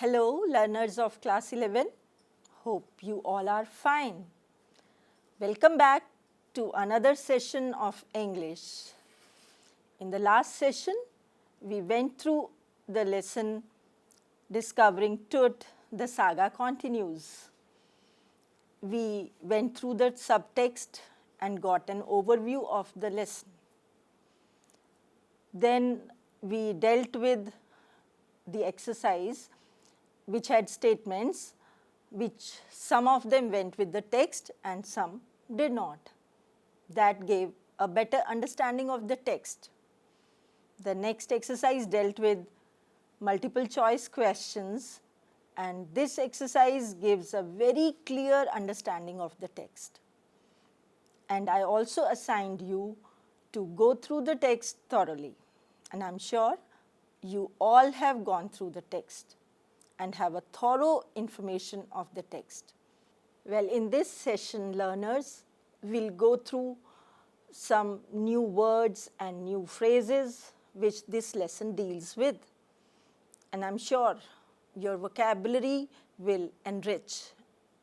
Hello learners of class 11, hope you all are fine. Welcome back to another session of English. In the last session, we went through the lesson Discovering Truth, the saga continues. We went through the subtext and got an overview of the lesson. Then we dealt with the exercise which had statements which some of them went with the text and some did not. That gave a better understanding of the text. The next exercise dealt with multiple choice questions, and this exercise gives a very clear understanding of the text. And I also assigned you to go through the text thoroughly, and I am sure you all have gone through the text and have a thorough information of the text. Well, in this session, learners will go through some new words and new phrases which this lesson deals with. And I am sure your vocabulary will enrich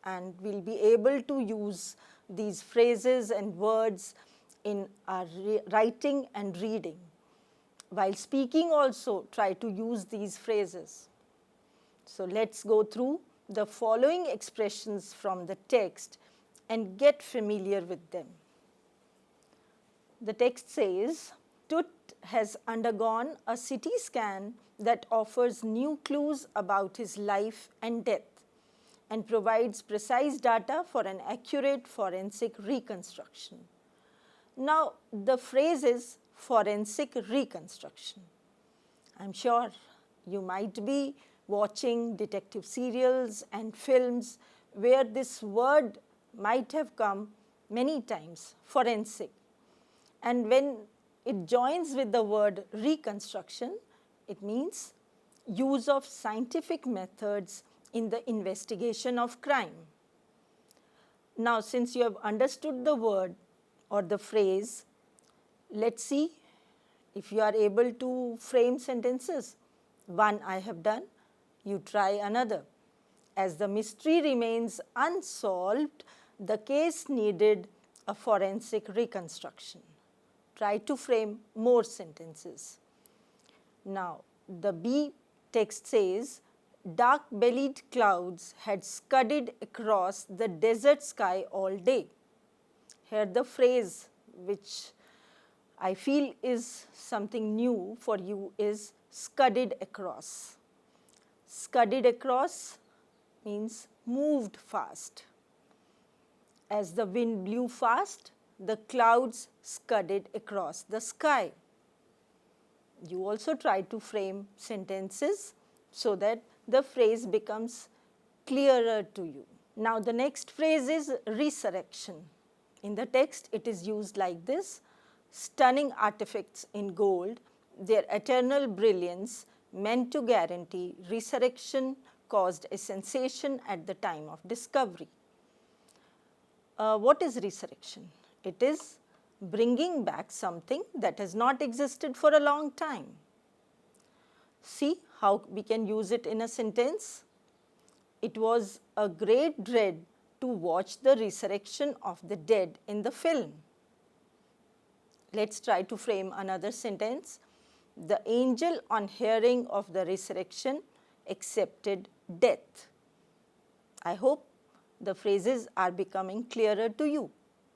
and will be able to use these phrases and words in our writing and reading. While speaking also, try to use these phrases. So let's go through the following expressions from the text and get familiar with them. The text says, Tut has undergone a CT scan that offers new clues about his life and death and provides precise data for an accurate forensic reconstruction. Now, the phrase is forensic reconstruction. I'm sure you might be watching detective serials and films where this word might have come many times, forensic. And when it joins with the word reconstruction, it means use of scientific methods in the investigation of crime. Now, since you have understood the word or the phrase, let's see if you are able to frame sentences. One I have done, you try another. As the mystery remains unsolved, the case needed a forensic reconstruction. Try to frame more sentences. Now, the B text says, dark-bellied clouds had scudded across the desert sky all day. Here the phrase which I feel is something new for you is scudded across. Scudded across means moved fast. As the wind blew fast, the clouds scudded across the sky. You also try to frame sentences so that the phrase becomes clearer to you. Now, the next phrase is resurrection. In the text, it is used like this: stunning artifacts in gold, their eternal brilliance meant to guarantee resurrection caused a sensation at the time of discovery. What is resurrection? It is bringing back something that has not existed for a long time. See how we can use it in a sentence. It was a great dread to watch the resurrection of the dead in the film. Let's try to frame another sentence. The angel, on hearing of the resurrection, accepted death. I hope the phrases are becoming clearer to you.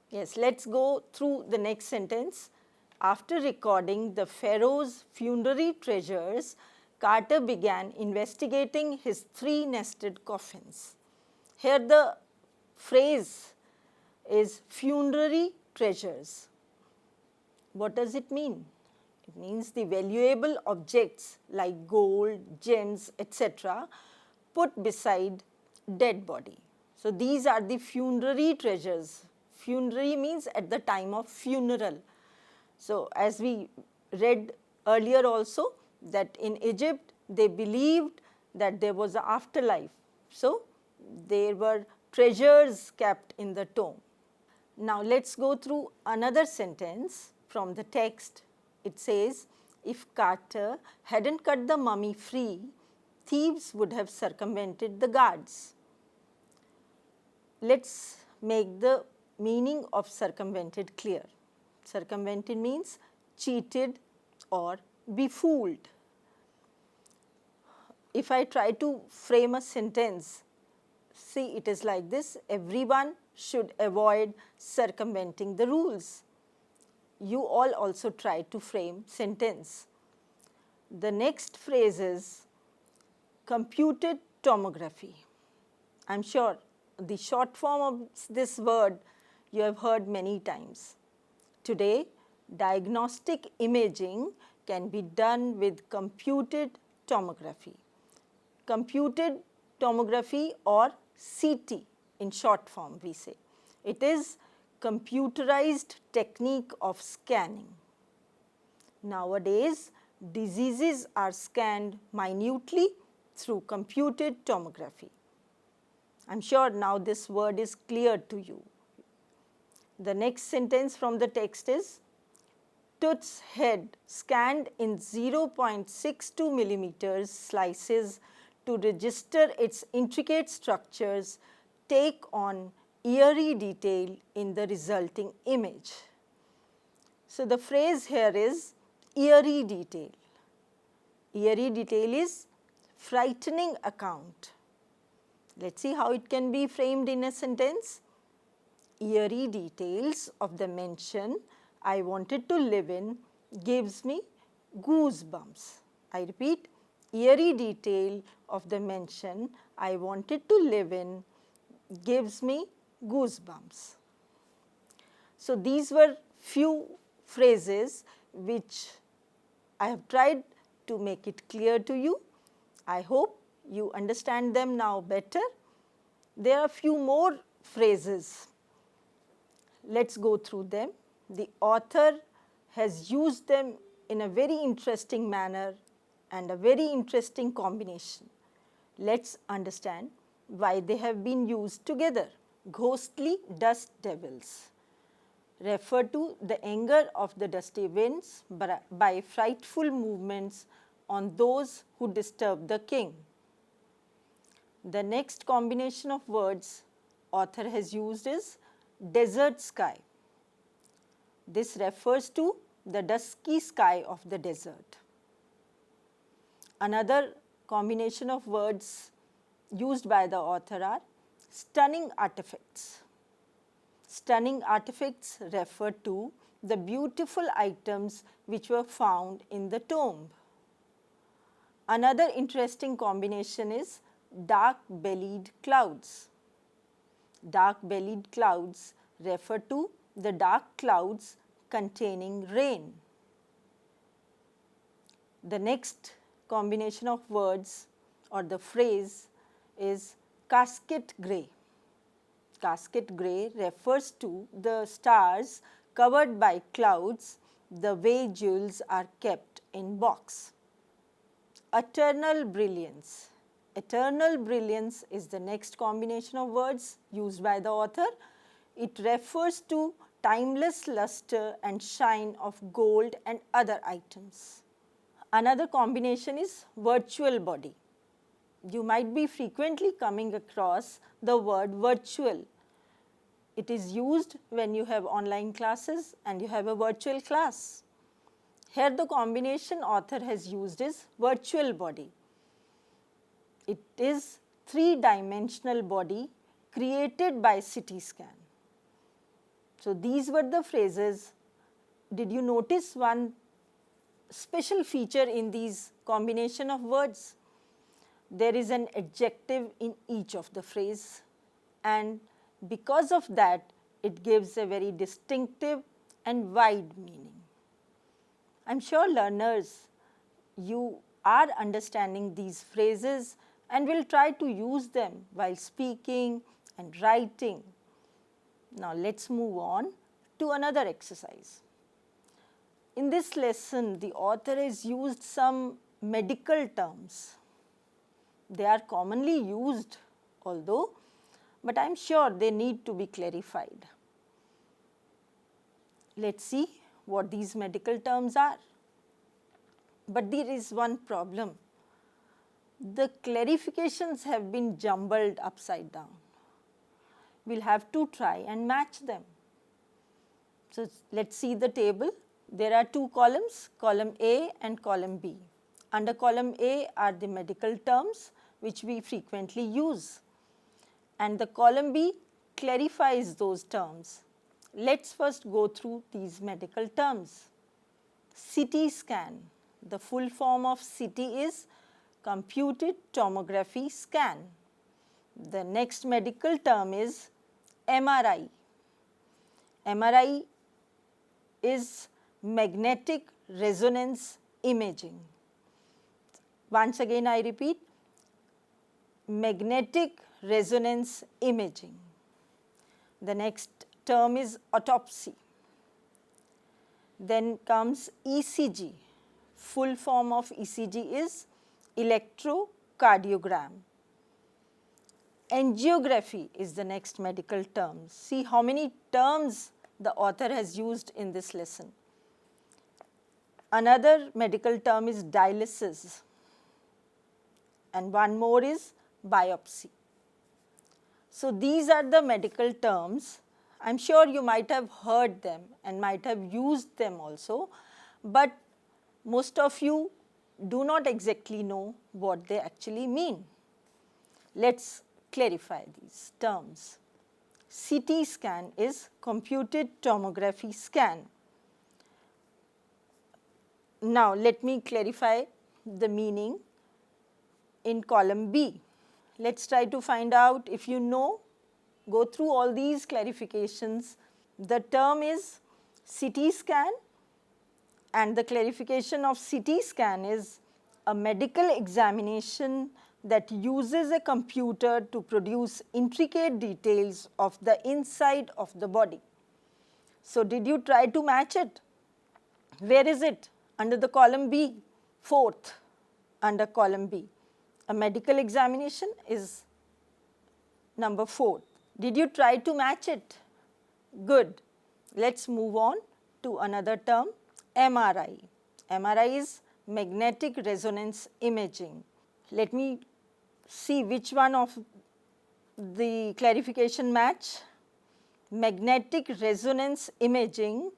Yes, let's go through the next sentence. After recording the Pharaoh's funerary treasures, Carter began investigating his 3 nested coffins. Here the phrase is funerary treasures. What does it mean? It means the valuable objects like gold, gems, etc. put beside dead body. So these are the funerary treasures. Funerary means at the time of funeral. So as we read earlier also, that in Egypt they believed that there was an afterlife. So there were treasures kept in the tomb. Now let's go through another sentence from the text. It says, if Carter hadn't cut the mummy free, thieves would have circumvented the guards. Let's make the meaning of circumvented clear. Circumvented means cheated or befooled. If I try to frame a sentence, see, it is like this: everyone should avoid circumventing the rules. You all also try to frame sentence. The next phrase is computed tomography. I am sure the short form of this word you have heard many times. Today, diagnostic imaging can be done with computed tomography. Computed tomography, or CT in short form we say. It is computerized technique of scanning. Nowadays, diseases are scanned minutely through computed tomography. I am sure now this word is clear to you. The next sentence from the text is, Tooth's head scanned in 0.62 millimeters slices to register its intricate structures take on eerie detail in the resulting image. So, the phrase here is eerie detail. Eerie detail is frightening account. Let us see how it can be framed in a sentence. Eerie details of the mansion I wanted to live in gives me goosebumps. I repeat, eerie detail of the mansion I wanted to live in gives me goosebumps. So, these were few phrases which I have tried to make it clear to you. I hope you understand them now better. There are few more phrases. Let us go through them. The author has used them in a very interesting manner and a very interesting combination. Let us understand why they have been used together. Ghostly dust devils refer to the anger of the dusty winds by frightful movements on those who disturb the king. The next combination of words author has used is desert sky. This refers to the dusky sky of the desert. Another combination of words used by the author are stunning artifacts. Stunning artifacts refer to the beautiful items which were found in the tomb. Another interesting combination is dark-bellied clouds. Dark-bellied clouds refer to the dark clouds containing rain. The next combination of words or the phrase is casket grey. Casket grey refers to the stars covered by clouds the way jewels are kept in box. Eternal brilliance. Eternal brilliance is the next combination of words used by the author. It refers to timeless luster and shine of gold and other items. Another combination is virtual body. You might be frequently coming across the word virtual. It is used when you have online classes and you have a virtual class. Here the combination author has used is virtual body. It is three-dimensional body created by CT scan. So, these were the phrases. Did you notice one special feature in these combination of words? There is an adjective in each of the phrase, and because of that it gives a very distinctive and wide meaning. I am sure learners, you are understanding these phrases and will try to use them while speaking and writing. Now, let us move on to another exercise. In this lesson, the author has used some medical terms. They are commonly used although, but I am sure they need to be clarified. Let us see what these medical terms are. But there is one problem. the clarifications have been jumbled upside down. We'll have to try and match them. So, let's see the table. There are two columns, column A and column B. Under column A are the medical terms which we frequently use, and the column B clarifies those terms. Let's first go through these medical terms. CT scan. The full form of CT is computed tomography scan. The next medical term is MRI. MRI is magnetic resonance imaging. Once again I repeat, magnetic resonance imaging. The next term is autopsy. Then comes ECG. Full form of ECG is electrocardiogram. Angiography is the next medical term. See how many terms the author has used in this lesson. Another medical term is dialysis, and one more is biopsy. So, these are the medical terms. I am sure you might have heard them and might have used them also, but most of you do not exactly know what they actually mean. Let us clarify these terms. CT scan is computed tomography scan. Now, let me clarify the meaning in column B. Let us try to find out. If you know, go through all these clarifications. The term is CT scan, and the clarification of CT scan is a medical examination that uses a computer to produce intricate details of the inside of the body. So, did you try to match it? Where is it? Under the column B, fourth under column B. A medical examination is number 4. Did you try to match it? Good. Let us move on to another term, MRI. MRI is magnetic resonance imaging. Let me see which one of the clarification match. Magnetic resonance imaging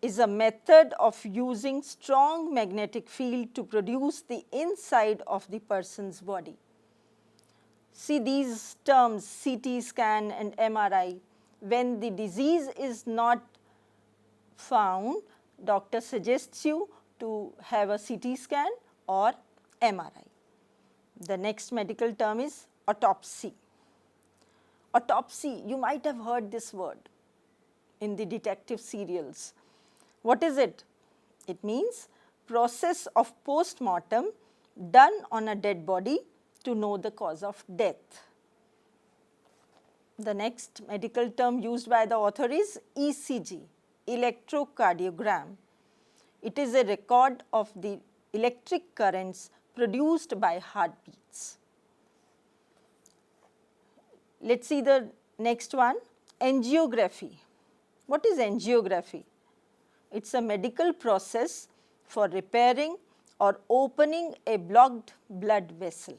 is a method of using strong magnetic field to produce the inside of the person's body. See these terms CT scan and MRI. When the disease is not found, doctor suggests you to have a CT scan or MRI. The next medical term is autopsy. Autopsy, you might have heard this word in the detective serials. What is it? It means process of post-mortem done on a dead body to know the cause of death. The next medical term used by the author is ECG, electrocardiogram. It is a record of the electric currents produced by heartbeats. Let us see the next one, angiography. What is angiography? It is a medical process for repairing or opening a blocked blood vessel.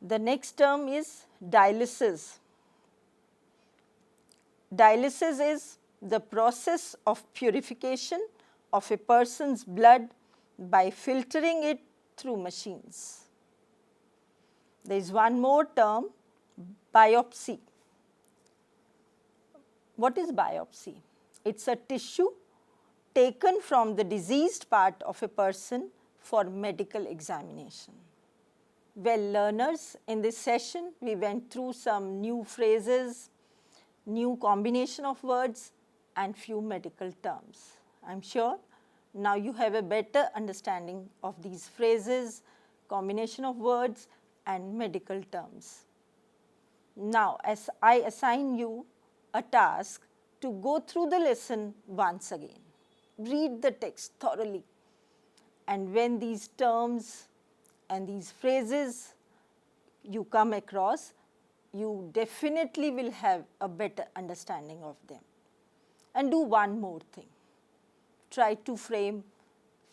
The next term is dialysis. Dialysis is the process of purification of a person's blood by filtering it through machines. There is one more term, biopsy. What is biopsy? It is a tissue taken from the diseased part of a person for medical examination. Well, learners, in this session we went through some new phrases, new combination of words and few medical terms. I am sure now you have a better understanding of these phrases, combination of words and medical terms. Now, as I assign you a task to go through the lesson once again, read the text thoroughly, and when these terms and these phrases you come across, you definitely will have a better understanding of them. And do one more thing, try to frame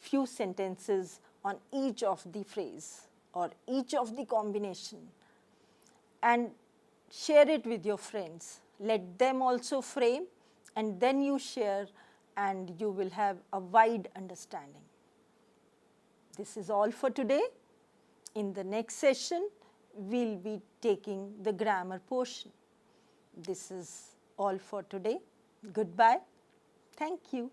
few sentences on each of the phrase or each of the combination and share it with your friends. Let them also frame and then you share and you will have a wide understanding. This is all for today. In the next session, we will be taking the grammar portion. This is all for today. Goodbye. Thank you.